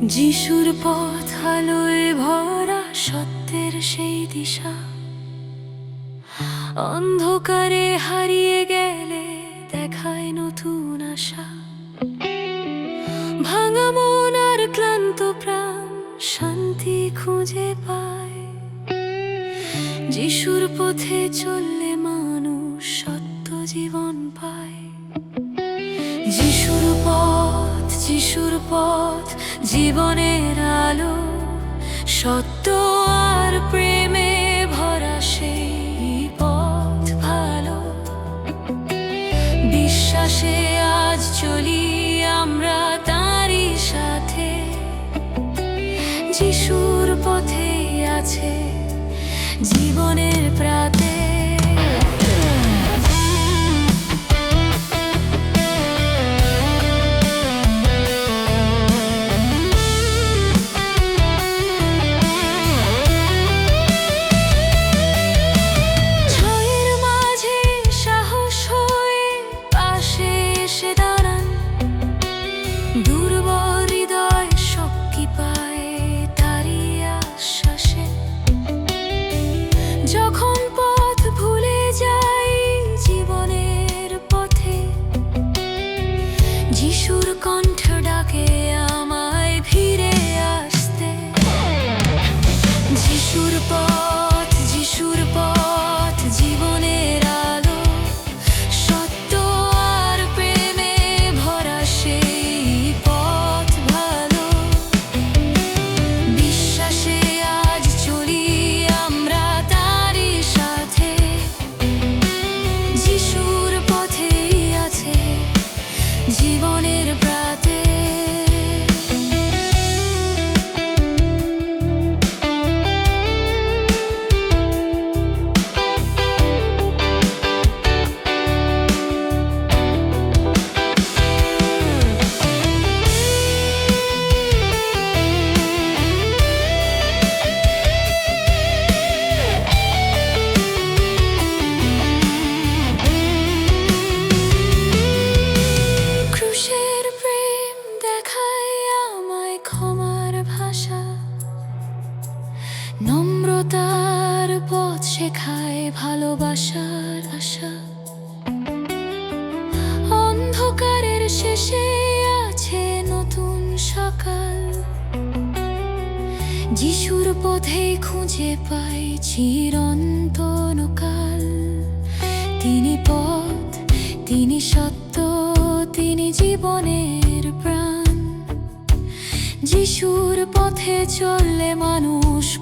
যিশুর পথ আলোয় ভরা, সত্যের সেই দিশা। অন্ধকারে হারিয়ে গেলে দেখায় নতুন আশা। ভাঙা মন আর ক্লান্ত প্রাণ শান্তি খুঁজে পায়। যিশুর পথে চললে মানুষ সত্য জীবন পায়। যিশুর পথ জীবনের আলো, সত্য আর প্রেমে ভরা সেই পথ ভালো। বিশ্বাসে আজ চলি আমরা তারই সাথে। যিশুর পথে আছে জীবনের প্রাতে। যখন পথ ভুলে যাই জীবনের পথে, যিশুর কণ্ঠ ডাকে আমায় ফিরে আসতে। যিশুর পথ জীবনের আলো, সত্য আর প্রেমে ভরা সেই পথ ভালো। বিশ্বাসে আজ চলি আমরা তারই সাথে। যিশুর পথেই আছে জীবনের প্রাতে। নম্রতার পথ শেখায় ভালোবাসার আশা। অন্ধকারের শেষে আছে নতুন সকাল। যিশুর পথেই খুঁজে পাই চিরন্তন কাল। তিনি পথ, তিনি সত্য, তিনি জীবনের প্রাণ। যিশুর পথে চললে মানুষ